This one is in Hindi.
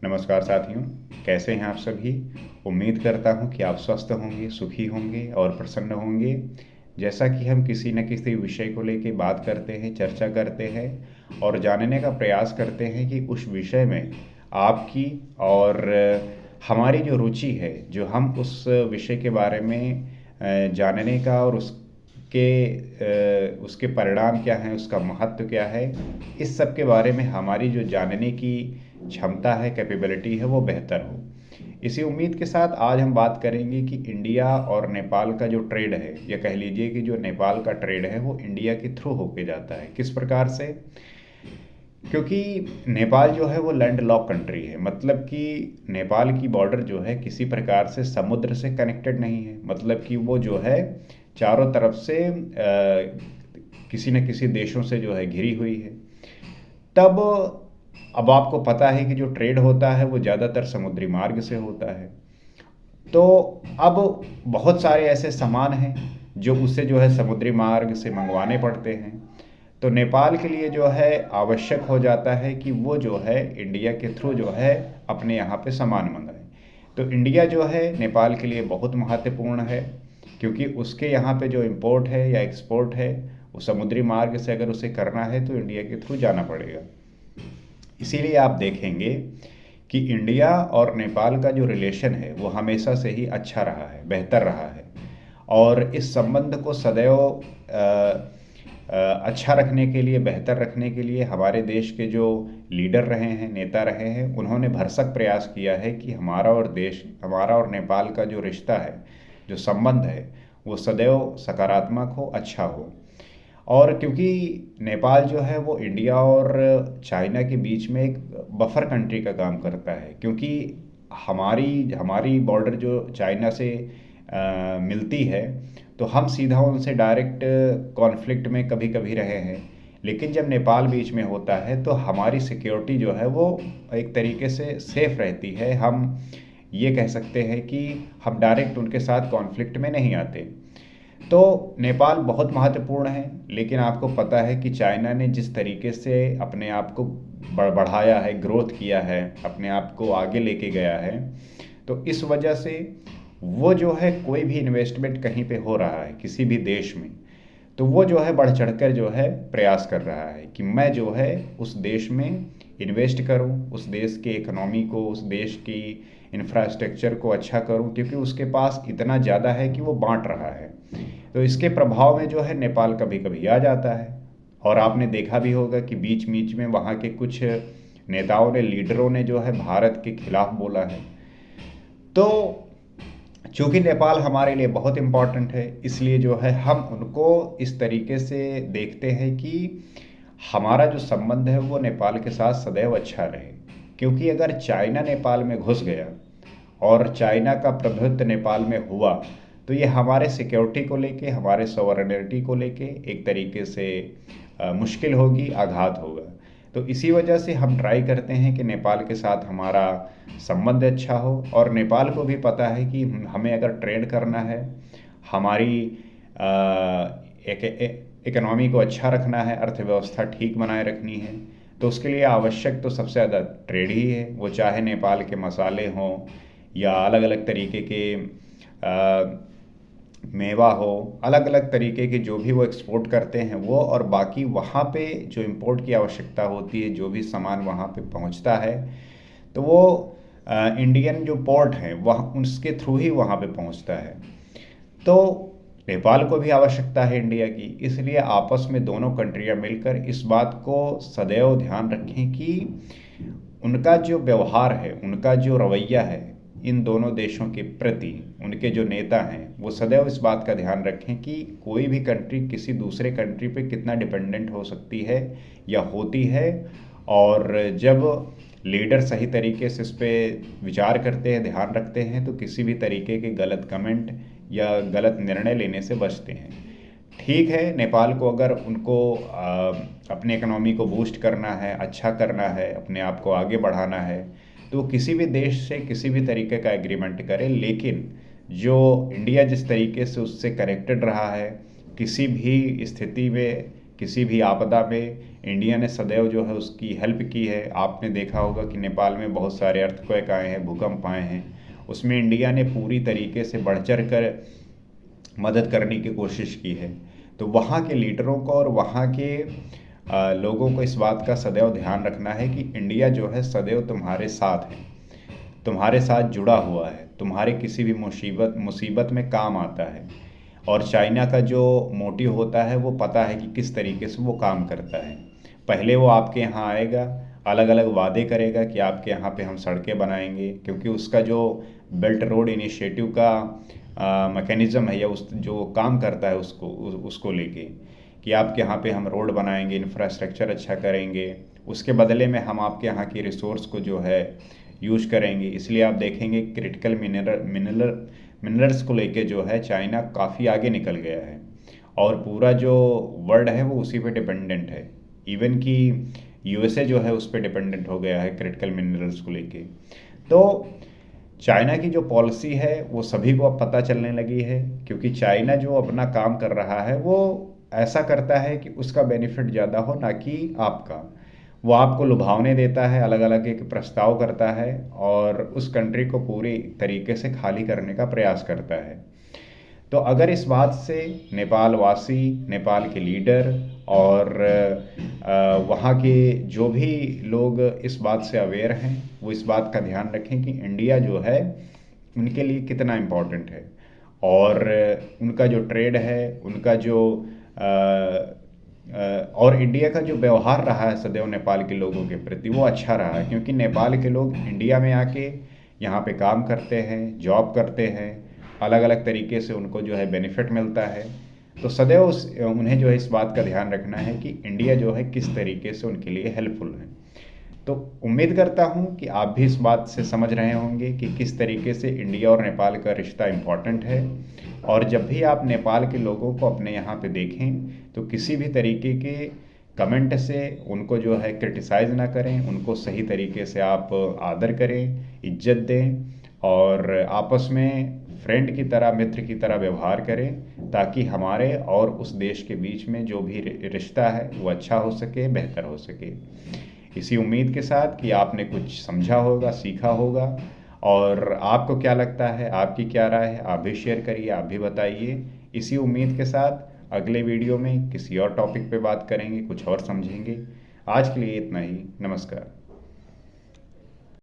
नमस्कार साथियों, कैसे हैं आप सभी। उम्मीद करता हूं कि आप स्वस्थ होंगे, सुखी होंगे और प्रसन्न होंगे। जैसा कि हम किसी न किसी विषय को लेके बात करते हैं, चर्चा करते हैं और जानने का प्रयास करते हैं कि उस विषय में आपकी और हमारी जो रुचि है, जो हम उस विषय के बारे में जानने का और उसके परिणाम क्या हैं, उसका महत्व क्या है, इस सब के बारे में हमारी जो जानने की क्षमता है, कैपेबिलिटी है, वो बेहतर हो। इसी उम्मीद के साथ आज हम बात करेंगे कि इंडिया और नेपाल का जो ट्रेड है, या कह लीजिए कि जो नेपाल का ट्रेड है वो इंडिया के थ्रू होके जाता है। किस प्रकार से? क्योंकि नेपाल जो है वो लैंड लॉक कंट्री है, मतलब कि नेपाल की बॉर्डर जो है किसी प्रकार से समुद्र से कनेक्टेड नहीं है। मतलब कि वो जो है चारों तरफ से किसी न किसी देशों से जो है घिरी हुई है। तब अब आपको पता है कि जो ट्रेड होता है वो ज़्यादातर समुद्री मार्ग से होता है। तो अब बहुत सारे ऐसे सामान हैं जो उसे जो है समुद्री मार्ग से मंगवाने पड़ते हैं। तो नेपाल के लिए जो है आवश्यक हो जाता है कि वो जो है इंडिया के थ्रू जो है अपने यहाँ पे सामान मंगाए। तो इंडिया जो है नेपाल के लिए बहुत महत्वपूर्ण है, क्योंकि उसके यहाँ पे जो इम्पोर्ट है या एक्सपोर्ट है वो समुद्री मार्ग से अगर उसे करना है तो इंडिया के थ्रू जाना पड़ेगा। इसीलिए आप देखेंगे कि इंडिया और नेपाल का जो रिलेशन है वो हमेशा से ही अच्छा रहा है, बेहतर रहा है। और इस संबंध को सदैव अच्छा रखने के लिए, बेहतर रखने के लिए हमारे देश के जो लीडर रहे हैं, नेता रहे हैं, उन्होंने भरसक प्रयास किया है कि हमारा और नेपाल का जो रिश्ता है, जो संबंध है, वो सदैव सकारात्मक हो, अच्छा हो। और क्योंकि नेपाल जो है वो इंडिया और चाइना के बीच में एक बफर कंट्री का काम करता है, क्योंकि हमारी हमारी बॉर्डर जो चाइना से मिलती है, तो हम सीधा उनसे डायरेक्ट कॉन्फ्लिक्ट में कभी कभी रहे हैं। लेकिन जब नेपाल बीच में होता है तो हमारी सिक्योरिटी जो है वो एक तरीके से सेफ रहती है। हम ये कह सकते हैं कि हम डायरेक्ट उनके साथ कॉन्फ्लिक्ट में नहीं आते। तो नेपाल बहुत महत्वपूर्ण है, लेकिन आपको पता है कि चाइना ने जिस तरीके से अपने आप को बढ़ाया है, ग्रोथ किया है, अपने आप को आगे लेके गया है, तो इस वजह से वो जो है कोई भी इन्वेस्टमेंट कहीं पे हो रहा है किसी भी देश में, तो वो जो है बढ़ चढ़कर जो है प्रयास कर रहा है कि मैं जो है उस देश में इन्वेस्ट करूं, उस देश के इकोनॉमी को, उस देश की इंफ्रास्ट्रक्चर को अच्छा करूं, क्योंकि उसके पास इतना ज़्यादा है कि वो बांट रहा है। तो इसके प्रभाव में जो है नेपाल कभी कभी आ जाता है। और आपने देखा भी होगा कि बीच बीच में वहाँ के कुछ नेताओं ने, लीडरों ने जो है भारत के खिलाफ बोला है। तो चूँकि नेपाल हमारे लिए बहुत इम्पॉर्टेंट है, इसलिए जो है हम उनको इस तरीके से देखते हैं कि हमारा जो संबंध है वो नेपाल के साथ सदैव अच्छा रहे। क्योंकि अगर चाइना नेपाल में घुस गया और चाइना का प्रभुत्व नेपाल में हुआ, तो ये हमारे सिक्योरिटी को लेके, हमारे सॉवरेनिटी को लेके एक तरीके से मुश्किल होगी, आघात होगा। तो इसी वजह से हम ट्राई करते हैं कि नेपाल के साथ हमारा संबंध अच्छा हो। और नेपाल को भी पता है कि हमें अगर ट्रेड करना है, हमारी इकोनॉमी को अच्छा रखना है, अर्थव्यवस्था ठीक बनाए रखनी है, तो उसके लिए आवश्यक तो सबसे ज़्यादा ट्रेड ही है। वो चाहे नेपाल के मसाले हों या अलग अलग तरीके के मेवा हो, अलग अलग तरीके के जो भी वो एक्सपोर्ट करते हैं वो, और बाकी वहाँ पे जो इंपोर्ट की आवश्यकता होती है, जो भी सामान वहाँ पे पहुँचता है, तो वो इंडियन जो पोर्ट हैं वह उसके थ्रू ही वहाँ पे पहुँचता है। तो नेपाल को भी आवश्यकता है इंडिया की, इसलिए आपस में दोनों कंट्रियाँ मिलकर इस बात को सदैव ध्यान रखें कि उनका जो व्यवहार है, उनका जो रवैया है इन दोनों देशों के प्रति, उनके जो नेता हैं वो सदैव इस बात का ध्यान रखें कि कोई भी कंट्री किसी दूसरे कंट्री पे कितना डिपेंडेंट हो सकती है या होती है। और जब लीडर सही तरीके से इस पर विचार करते हैं, ध्यान रखते हैं, तो किसी भी तरीके के गलत कमेंट या गलत निर्णय लेने से बचते हैं। ठीक है, नेपाल को अगर उनको अपने इकोनॉमी को बूस्ट करना है, अच्छा करना है, अपने आप को आगे बढ़ाना है, तो किसी भी देश से किसी भी तरीके का एग्रीमेंट करें। लेकिन जो इंडिया जिस तरीके से उससे कनेक्टेड रहा है, किसी भी स्थिति में किसी भी आपदा में इंडिया ने सदैव जो है उसकी हेल्प की है। आपने देखा होगा कि नेपाल में बहुत सारे अर्थक्वेक आए हैं, भूकंप आए हैं, उसमें इंडिया ने पूरी तरीके से बढ़ चढ़ कर मदद करने की कोशिश की है। तो वहाँ के लीडरों को और वहाँ के लोगों को इस बात का सदैव ध्यान रखना है कि इंडिया जो है सदैव तुम्हारे साथ है, तुम्हारे साथ जुड़ा हुआ है, तुम्हारे किसी भी मुसीबत में काम आता है। और चाइना का जो मोटिव होता है वो पता है कि किस तरीके से वो काम करता है। पहले वो आपके यहाँ आएगा, अलग अलग वादे करेगा कि आपके यहाँ पे हम सड़कें बनाएंगे, क्योंकि उसका जो बेल्ट रोड इनिशिएटिव का मैकेनिज़्म है या उस जो काम करता है उसको लेके कि आपके यहाँ पे हम रोड बनाएंगे, इंफ्रास्ट्रक्चर अच्छा करेंगे, उसके बदले में हम आपके यहाँ की रिसोर्स को जो है यूज करेंगे। इसलिए आप देखेंगे क्रिटिकल मिनरल्स को लेके जो है चाइना काफ़ी आगे निकल गया है और पूरा जो वर्ल्ड है वो उसी पे डिपेंडेंट है। इवन कि यूएसए जो है उस पर डिपेंडेंट हो गया है क्रिटिकल मिनरल्स को लेके। तो चाइना की जो पॉलिसी है वो सभी को अब पता चलने लगी है, क्योंकि चाइना जो अपना काम कर रहा है वो ऐसा करता है कि उसका बेनिफिट ज़्यादा हो, ना कि आपका। वो आपको लुभावने देता है, अलग अलग एक प्रस्ताव करता है और उस कंट्री को पूरी तरीके से खाली करने का प्रयास करता है। तो अगर इस बात से नेपाल वासी, नेपाल के लीडर और वहाँ के जो भी लोग इस बात से अवेयर हैं, वो इस बात का ध्यान रखें कि इंडिया जो है उनके लिए कितना इम्पोर्टेंट है और उनका जो ट्रेड है, उनका जो और इंडिया का जो व्यवहार रहा है सदैव नेपाल के लोगों के प्रति वो अच्छा रहा है, क्योंकि नेपाल के लोग इंडिया में आके यहाँ पे काम करते हैं, जॉब करते हैं, अलग अलग तरीके से उनको जो है बेनिफिट मिलता है। तो सदैव उन्हें जो है इस बात का ध्यान रखना है कि इंडिया जो है किस तरीके से उनके लिए हेल्पफुल है। तो उम्मीद करता हूँ कि आप भी इस बात से समझ रहे होंगे कि किस तरीके से इंडिया और नेपाल का रिश्ता इम्पॉर्टेंट है। और जब भी आप नेपाल के लोगों को अपने यहाँ पे देखें तो किसी भी तरीके के कमेंट से उनको जो है क्रिटिसाइज़ ना करें, उनको सही तरीके से आप आदर करें, इज्जत दें और आपस में फ्रेंड की तरह, मित्र की तरह व्यवहार करें, ताकि हमारे और उस देश के बीच में जो भी रिश्ता है वो अच्छा हो सके, बेहतर हो सके। इसी उम्मीद के साथ कि आपने कुछ समझा होगा, सीखा होगा। और आपको क्या लगता है, आपकी क्या राय है, आप भी शेयर करिए, आप भी बताइए। इसी उम्मीद के साथ अगले वीडियो में किसी और टॉपिक पे बात करेंगे, कुछ और समझेंगे। आज के लिए इतना ही। नमस्कार।